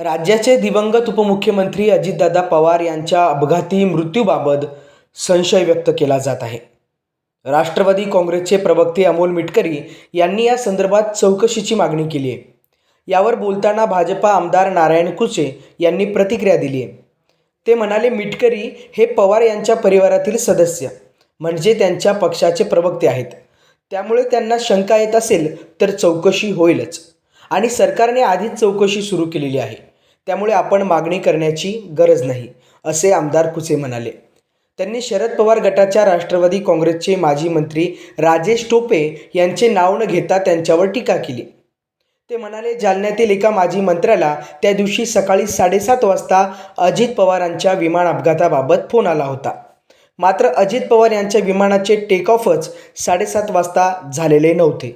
राज्याचे दिवंगत उपमुख्यमंत्री अजितदादा पवार यांच्या अपघाती मृत्यूबाबत संशय व्यक्त केला जात आहे. राष्ट्रवादी काँग्रेसचे प्रवक्ते अमोल मिटकरी यांनी या संदर्भात चौकशीची मागणी केली आहे. यावर बोलताना भाजपा आमदार नारायण कुचे यांनी प्रतिक्रिया दिली आहे. ते म्हणाले, मिटकरी हे पवार यांच्या परिवारातील सदस्य म्हणजे त्यांच्या पक्षाचे प्रवक्ते आहेत. त्यामुळे त्यांना शंका येत असेल तर चौकशी होईलच आणि सरकारने आधीच चौकशी सुरू केलेली आहे. त्यामुळे आपण मागणी करण्याची गरज नाही, असे आमदार कुचे म्हणाले. त्यांनी शरद पवार गटाच्या राष्ट्रवादी काँग्रेसचे माजी मंत्री राजेश टोपे यांचे नाव न घेता त्यांच्यावर टीका केली. ते म्हणाले, जालन्यातील एका माजी मंत्र्याला त्या दिवशी सकाळी 7:30 वाजता अजित पवारांच्या विमान अपघाताबाबत फोन आला होता. मात्र अजित पवार यांच्या विमानाचे टेक ऑफच 7:30 वाजता झालेले नव्हते.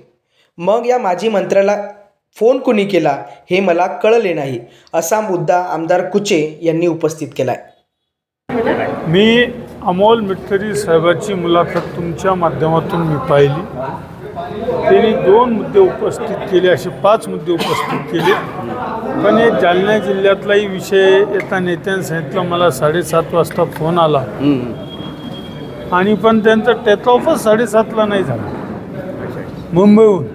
मग या माजी मंत्र्याला फोन कुणी केला हे मला कळले नाही, असा मुद्दा आमदार कुचे यांनी उपस्थित केला आहे. मी अमोल मिटकरी साहेबांची मुलाखत तुमच्या माध्यमातून मी पाहिली. त्यांनी 2 मुद्दे उपस्थित केले, असे 5 मुद्दे उपस्थित केले. पण हे जालना जिल्ह्यातलाही विषय एका नेत्याने सांगितलं, मला 7:30 वाजता फोन आला आणि पण त्यांचा टेक ऑफच 7:30ला नाही झाला मुंबईहून.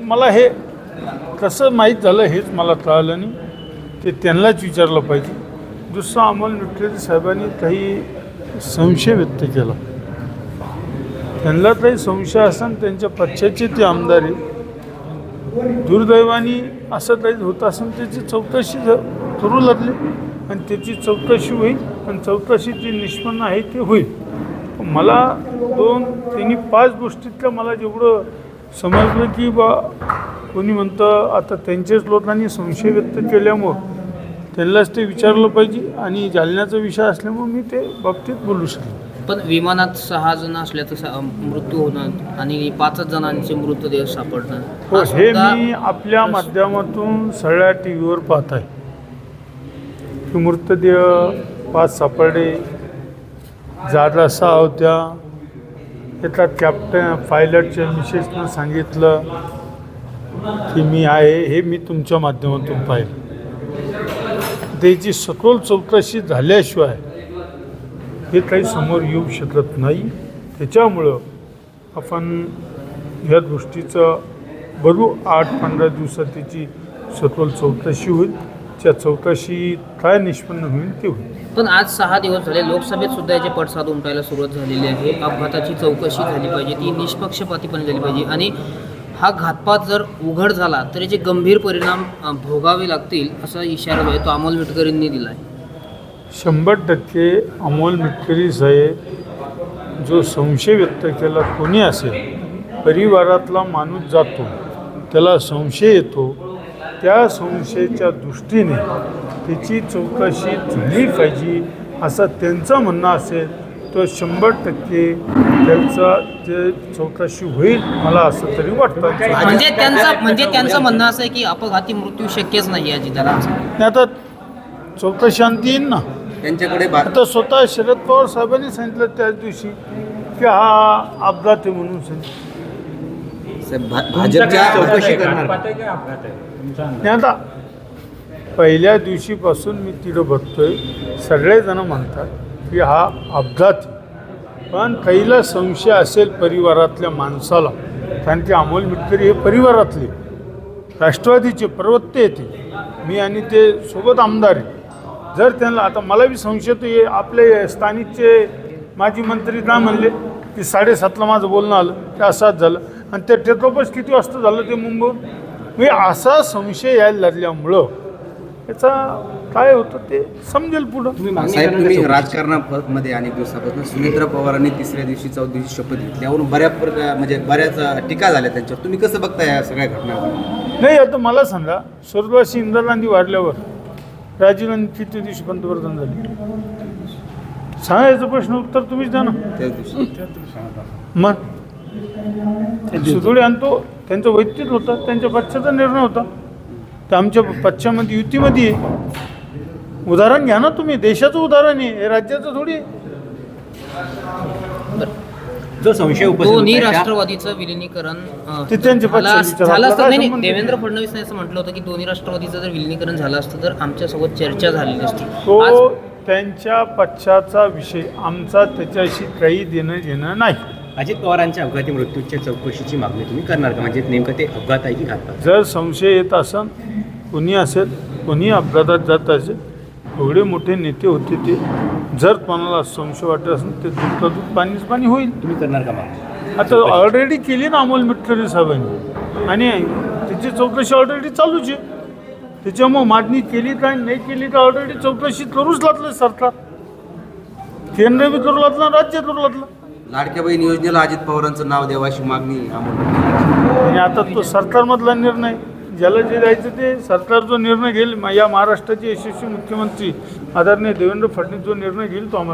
मला हे कसं माहीत झालं हेच मला कळलं नाही, ते त्यांनाच विचारलं पाहिजे. दुसरं, अमोल मिटकरी साहेबांनी काही संशय व्यक्त केला. त्यांना काही संशय असेल, त्यांच्या पक्षाचे ते आमदार आहे. दुर्दैवाने असं काही होत असेल त्याची चौकशी करू लागली आणि त्याची चौकशी होईल आणि चौकशीची निष्पन्न आहे ते होईल. मला त्यांनी 5 गोष्टीतलं मला जेवढं समजलं की कोणी म्हणतं आता त्यांच्याच लोकांनी संशय व्यक्त केल्यामुळं त्यांनाच ते विचारलं पाहिजे आणि जालन्याचा विषय असल्यामुळे मी ते बाबतीत बोलू शकतो. पण विमानात 6 जण असल्याचं मृत्यू होणं आणि 5 जणांचे मृतदेह सापडणं, हो, हे मी आपल्या माध्यमातून सगळ्या TV वर पाहत आहे की मृतदेह 5 सापडले, जागा 6 होत्या. एका कॅप्टन पायलटच्या मिसेसनं सांगितलं की मी आहे, हे मी तुमच्या माध्यमातून पाहिलं. त्याची सखोल चौकशी झाल्याशिवाय हे काही समोर येऊ शकत नाही. त्याच्यामुळं आपण ह्या गोष्टीचं बघू. 8-15 दिवसात त्याची सखोल चौकशी होईल. त्या चौकशी काय निष्पन्न होईल ते होईल. पण आज 6 दिवस झाले, लोकसभेत सुद्धा याचे पडसाद उमटायला सुरुवात झालेली आहे. अपघाताची चौकशी झाली पाहिजे, ती निष्पक्षपातीपणे झाली पाहिजे आणि हा घातपात जर उघड झाला तर याचे गंभीर परिणाम भोगावे लागतील, असा इशारा आहे तो अमोल मिटकरींनी दिला आहे. 100% अमोल मिटकरी साहेब जो संशय व्यक्त केला कोणी असेल, परिवारातला माणूस जातो त्याला संशय येतो, त्या संशयाच्या दृष्टीने त्याची चौकशी झाली पाहिजे असं त्यांचं म्हणणं असेल तर 100% ते चौकशी होईल, मला असं तरी वाटतं. म्हणजे त्यांचं म्हणणं असं आहे की अपघाती मृत्यू शक्यच नाही अजितदादांचा. आता चौकशी अंती येईल ना त्यांच्याकडे. आता स्वतः शरद पवार साहेबांनी सांगितलं त्याच दिवशी की हा अपघात आहे म्हणून सांगितलं. भाजपच्या चौकशी करणार. आता पहिल्या दिवशीपासून मी तिथं बघतोय, सगळेजण म्हणतात की हा अपघात. पण काहीला संशय असेल परिवारातल्या माणसाला, कारण की अमोल मिटकरी हे परिवारातले राष्ट्रवादीचे प्रवक्ते येते, मी आणि ते सोबत आमदार आहे. जर त्यांना आता मला बी संशय तर आपले स्थानिकचे माजी मंत्री काय म्हणले की 7:30ला माझं बोलणं आलं, ते असंच झालं आणि ते टेटोपच किती वाजता झालं ते मुंबईहून. म्हणजे असा संशय यायला लागल्यामुळं याचा काय होतं ते समजेल पुढं. तुम्ही राजकारणामध्ये अनेक दिवसापासून सुनेत्रा पवारांनी 3ऱ्या दिवशी 4थ्या दिवशी शपथ घेतली, यावरून बऱ्याच टीका झाल्या त्यांच्यावर. तुम्ही कसं बघताय या सगळ्या घटना? नाही, आता मला सांगा, स्वर्गवासी इंदिरा गांधी वाढल्यावर राजीव गांधी किती दिवशी पंतप्रधान झाले? सांगायचं प्रश्न उत्तर तुम्हीच द्या ना. त्याच दिवशी मग सुधोडे आणतो, त्यांचं वैयक्तिक होतं, त्यांच्या पक्षाचा निर्णय होता. तर आमच्या पक्षामध्ये युतीमध्ये उदाहरण घ्या ना तुम्ही. देशाचं उदाहरण आहे, हे राज्याचं थोडी आहे. जो संशय उपस्थित दोन्ही होता त्या- राष्ट्रवादीचं विलिनीकरण ते त्यांचे पक्ष विचार. झालं आपला असतं. काय नाही संबंध? देवेंद्र फडणवीस असं म्हटलं होतं की दोन्ही राष्ट्रवादीचं जर विलिनीकरण झालं असतं तर आमच्यासोबत चर्चा झालेली असती. तो आज त्यांच्या पक्षाचा विषय, आमचा त्याच्याशी काही देणं घेणं नाही. अजित पवारांच्या अपघाती मृत्यूच्या चौकशीची मागणी तुम्ही करणार का? म्हणजे नेमकं ते अपघात आहे की घातपात? जर संशय येत असेल, कोणी असेल, कोणी अपघातात जात असेल, एवढे मोठे नेते होते ते, जर कोणाला संशय वाटत असेल ते दूध पाणीच पाणी होईल. तुम्ही करणार का मागणी? आता ऑलरेडी केली ना अमोल मिटकरी साहेबांनी, आणि त्याची चौकशी ऑलरेडी चालूच आहे. त्याच्यामुळे मागणी केली काय नाही केली तर ऑलरेडी चौकशी करूच लागलं सरकार. केंद्र बी करू लागलं, राज्य करू लागलं. लाडक्या बहीण योजनेला अजित पवारांचं नाव द्यावाशी मागणी अमोल मिटकरी. आणि आता तो सरकारमधला निर्णय, ज्याला जे द्यायचं ते सरकार जो निर्णय घेईल, या महाराष्ट्राचे यशस्वी मुख्यमंत्री आदरणीय देवेंद्र फडणवीस जो निर्णय घेईल तो आम्हाला